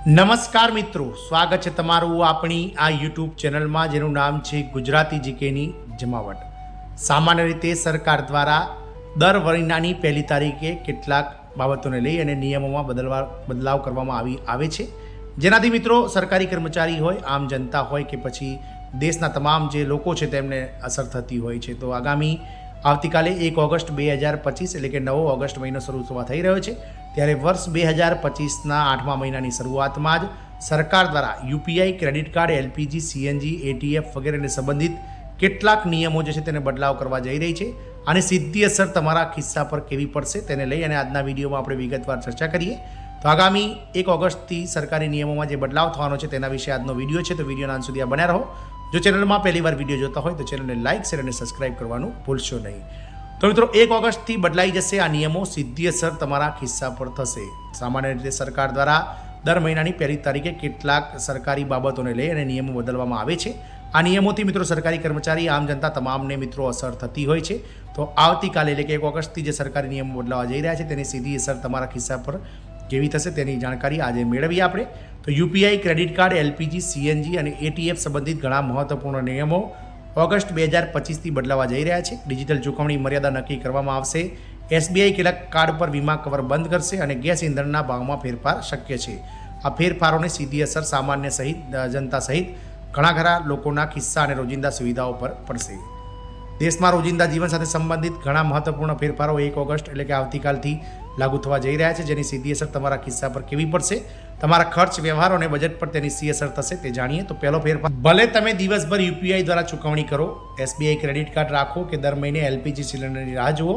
નમસ્કાર મિત્રો, સ્વાગત છે તમારું આપણી આ યુટ્યુબ ચેનલમાં જેનું નામ છે ગુજરાતી જીકેની જમાવટ. સામાન્ય રીતે સરકાર દ્વારા દર મહિનાની પહેલી તારીખે કેટલાક બાબતોને લઈ અને નિયમોમાં બદલાવ કરવામાં આવે છે, જેનાથી મિત્રો સરકારી કર્મચારી હોય, આમ જનતા હોય કે પછી દેશના તમામ જે લોકો છે તેમને અસર થતી હોય છે. તો આગામી આવતીકાલે 1 ઓગસ્ટ 2025 એટલે કે 9 ઓગસ્ટ મહિનો શરૂ થવા થઈ રહ્યો છે, ત્યારે વર્ષ 2025ના 8મા મહિનાની શરૂઆતમાં જ સરકાર દ્વારા UPI, credit card, LPG, CNG, ATF વગેરેને સંબંધિત કેટલાક નિયમો જે છે તેને બદલાવ કરવા જઈ રહી છે. અને સીધી અસર તમારા ખિસ્સા પર કેવી પડશે તેને લઈ અને આજના વિડીયોમાં આપણે વિગતવાર ચર્ચા કરીએ. તો આગામી 1 ઓગસ્ટથી સરકારી નિયમોમાં જે બદલાવ થવાનો છે તેના વિશે આજનો વિડીયો છે, તો વિડીયોના અંત સુધી આ બન્યા રહો. જો ચેનલમાં પહેલીવાર વિડીયો જોતા હોય તો ચેનલને લાઇક, શેર અને સબસ્ક્રાઇબ કરવાનું ભૂલશો નહીં. તો મિત્રો 1 ઓગસ્ટથી બદલાઈ જશે આ નિયમો, સીધી અસર તમારા ખિસ્સા પર થશે. સામાન્ય રીતે સરકાર દ્વારા દર મહિનાની પહેલી તારીખે કેટલાક સરકારી બાબતોને લઈ અને નિયમો બદલવામાં આવે છે. આ નિયમોથી મિત્રો સરકારી કર્મચારી, આમ જનતા તમામને મિત્રો અસર થતી હોય છે. તો આવતીકાલે એટલે કે 1 ઓગસ્ટથી જે સરકારી નિયમો બદલાવા જઈ રહ્યા છે તેની સીધી અસર તમારા ખિસ્સા પર કેવી થશે તેની જાણકારી આજે મેળવીએ આપણે. તો UPI, credit card, LPG, CNG અને એટીએફ સંબંધિત ઘણા મહત્વપૂર્ણ નિયમો ઓગસ્ટ 2025થી બદલાવા જઈ રહ્યા છે. ડિજિટલ ચૂકવણી મર્યાદા નક્કી કરવામાં આવશે. એસબીઆઈ કેટલાક કાર્ડ પર વીમા કવર બંધ કરશે અને ગેસ ઇંધણના ભાવમાં ફેરફાર શક્ય છે. આ ફેરફારોની સીધી અસર સામાન્ય જનતા સહિત ઘણા ખરા લોકોના ખિસ્સા અને રોજિંદા સુવિધાઓ પર પડશે. દેશમાં રોજિંદા જીવન સાથે સંબંધિત ઘણા મહત્વપૂર્ણ ફેરફારો 1 ઓગસ્ટ એટલે કે આવતીકાલથી લાગુ થવા જઈ રહ્યા છે, જેની સીધી અસર તમારા ખિસ્સા પર કેવી પડશે, તમારા ખર્ચ, વ્યવહારો અને બજેટ પર તેની સીધી અસર થશે તે જાણીએ. તો પહેલો ફેરફાર, ભલે તમે દિવસભર યુપીઆઈ દ્વારા ચૂકવણી કરો, એસબીઆઈ ક્રેડિટ કાર્ડ રાખો કે દર મહિને એલપીજી સિલિન્ડરની રાહ જુઓ,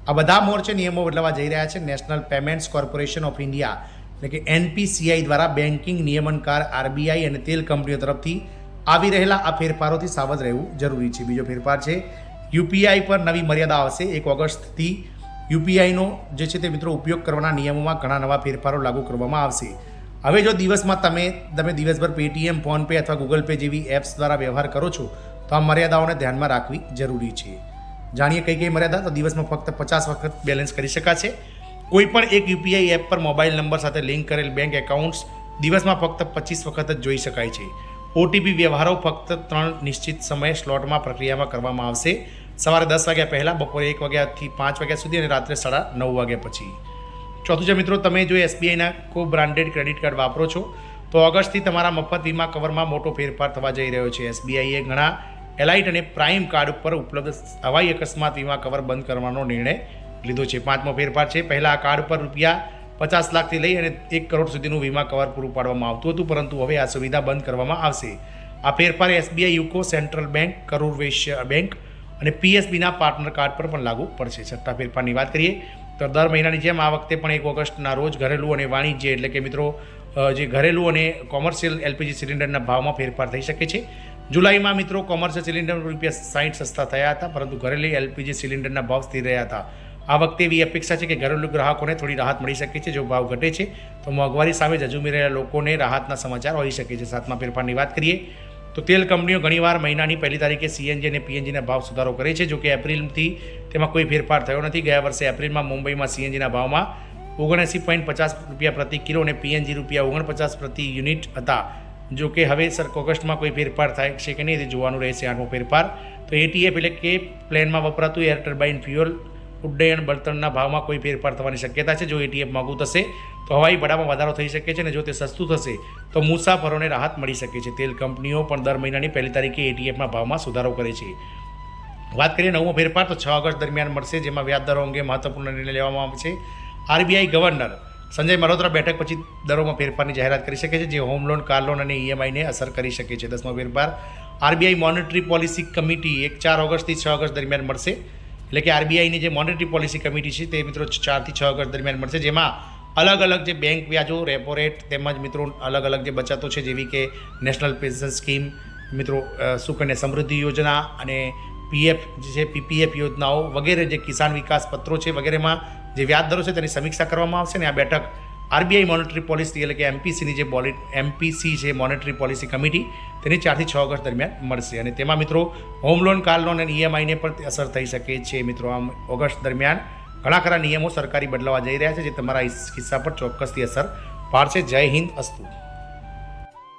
આ બધા મોરચે નિયમો બદલવા જઈ રહ્યા છે. National payments corporation of India એટલે કે એનપીસીઆઈ દ્વારા બેન્કિંગ નિયમનકાર આરબીઆઈ અને તેલ કંપનીઓ તરફથી આવી રહેલા આ ફેરફારોથી સાવધ રહેવું જરૂરી છે. બીજો ફેરફાર છે યુપીઆઈ પર નવી મર્યાદા આવશે. 1 ઓગસ્ટથી યુપીઆઈનો જે છે તે મિત્રો ઉપયોગ કરવાના નિયમોમાં ઘણા નવા ફેરફારો લાગુ કરવામાં આવશે. હવે જો દિવસમાં તમે દિવસભર પેટીએમ, ફોનપે અથવા ગૂગલ પે જેવી એપ્સ દ્વારા વ્યવહાર કરો છો તો આ મર્યાદાઓને ધ્યાનમાં રાખવી જરૂરી છે. જાણીએ કઈ મર્યાદા. તો દિવસમાં ફક્ત 50 વખત બેલેન્સ કરી શકાશે. કોઈ પણ એક યુપીઆઈ એપ પર મોબાઈલ નંબર સાથે લિંક કરેલ બેંક એકાઉન્ટ્સ દિવસમાં ફક્ત 25 વખત જ જોઈ શકાય છે. ઓટીપી વ્યવહારો ફક્ત 3 નિશ્ચિત સમય સ્લોટમાં પ્રક્રિયામાં કરવામાં આવશે. સવારે 10 વાગ્યા પહેલાં, બપોરે 1 વાગ્યાથી 5 વાગ્યા સુધી અને રાત્રે 9:30 વાગ્યા પછી. ચોથું છે મિત્રો, તમે જો એસબીઆઈના કોઈ બ્રાન્ડેડ ક્રેડિટ કાર્ડ વાપરો છો તો ઓગસ્ટથી તમારા મફત વીમા કવરમાં મોટો ફેરફાર થવા જઈ રહ્યો છે. એસબીઆઈએ ઘણા એલાઇટ અને પ્રાઇમ કાર્ડ ઉપર ઉપલબ્ધ હવાઈ અકસ્માત વીમા કવર બંધ કરવાનો નિર્ણય લીધો છે. 5મો ફેરફાર છે, પહેલાં આ કાર્ડ પર ₹50 લાખથી લઈ અને 1 કરોડ સુધીનું વીમા કવર પૂરું પાડવામાં આવતું હતું, પરંતુ હવે આ સુવિધા બંધ કરવામાં આવશે. આ ફેરફાર SBI, UCO, Central Bank, Karur Vysya Bank અને પીએસબીના પાર્ટનર કાર્ડ પર પણ લાગુ પડશે. 6થા ફેરફારની વાત કરીએ તો દર મહિનાની જેમ આ વખતે પણ 1 ઓગસ્ટના રોજ ઘરેલું અને વાણિજ્ય એટલે કે મિત્રો જે ઘરેલું અને કોમર્શિયલ એલપીજી સિલિન્ડરના ભાવમાં ફેરફાર થઈ શકે છે. જુલાઈમાં મિત્રો કોમર્શિયલ સિલિન્ડર ₹60 સસ્તા થયા હતા, પરંતુ ઘરેલું એલપીજી સિલિન્ડરના ભાવ સ્થિર રહ્યા હતા. આ વખતે એવી અપેક્ષા છે કે ઘરેલું ગ્રાહકોને થોડી રાહત મળી શકે છે. જો ભાવ ઘટે છે તો મોંઘવારી સામે ઝઝૂમી રહેલા લોકોને રાહતના સમાચાર હોઈ શકે છે. 7મા ફેરફારની વાત કરીએ તો તેલ કંપનીઓ ઘણીવાર મહિનાની પહેલી તારીખે સીએનજી અને પીએનજીના ભાવ સુધારો કરે છે. જોકે એપ્રિલથી તેમાં કોઈ ફેરફાર થયો નથી. ગયા વર્ષે એપ્રિલમાં મુંબઈમાં સીએનજીના ભાવમાં ₹79.50 પ્રતિ કિલો અને પીએનજી ₹49 પ્રતિ યુનિટ હતા. જોકે હવે ઓગસ્ટમાં કોઈ ફેરફાર થાય છે કે નહીં તે જોવાનું રહેશે. 8મો ફેરફાર તો એટીએફ એટલે કે પ્લેનમાં વપરાતું એર ટર્બાઇન ફ્યુઅલ ઉડ્ડયન બળતણના ભાવમાં કોઈ ફેરફાર થવાની શક્યતા છે. જો એટીએફ મોંઘું થશે તો હવાઈ ભાડામાં વધારો થઈ શકે છે અને જો તે સસ્તું થશે તો મુસાફરોને રાહત મળી શકે છે. તેલ કંપનીઓ પણ દર મહિનાની પહેલી તારીખે એટીએફના ભાવમાં સુધારો કરે છે. વાત કરીએ 9મો ફેરફાર તો 6 ઓગસ્ટ દરમિયાન મળશે, જેમાં વ્યાજદરો અંગે મહત્વપૂર્ણ નિર્ણય લેવામાં આવશે. આરબીઆઈ ગવર્નર સંજય મલ્હોત્રા બેઠક પછી દરોમાં ફેરફારની જાહેરાત કરી શકે છે, જે હોમ લોન, કાર લોન અને ઈએમઆઈને અસર કરી શકે છે. 10મો ફેરફાર, આરબીઆઈ મોનેટરી પોલિસી કમિટી 4 ઓગસ્ટથી 6 ઓગસ્ટ દરમિયાન મળશે. એટલે કે આરબીઆઈની જે મોનેટરી પોલિસી કમિટી છે તે મિત્રો 4 થી 6 ઓગસ્ટ દરમિયાન મળશે, જેમાં અલગ અલગ જે બેંક વ્યાજો, રેપો રેટ તેમજ મિત્રો અલગ અલગ જે બચતો છે જેવી કે નેશનલ પેન્શન સ્કીમ, મિત્રો સુકન્યા સમૃદ્ધિ યોજના અને પીએફ જે પીપીએફ યોજનાઓ વગેરે, જે કિસાન વિકાસ પત્રો છે વગેરેમાં જે વ્યાજ દરો છે તેની સમીક્ષા કરવામાં આવશે. અને આ બેઠક આરબીઆઈ મોનેટરી પોલિસી એટલે કે એમપીસીની જે એમપીસી છે મોનેટરી પોલિસી કમિટી તેની 4 થી 6 ઓગસ્ટ દરમિયાન મળશે. અને તેમાં મિત્રો હોમ લોન, કાર લોન અને ઈએમઆઈને પણ અસર થઈ શકે છે. મિત્રો આમ ઓગસ્ટ દરમિયાન ઘણા ખરા નિયમો સરકારી બદલાવા જઈ રહ્યા છે, જે તમારા ખિસ્સા પર ચોક્કસથી અસર પાડશે. જય હિન્દ, અસ્તુ.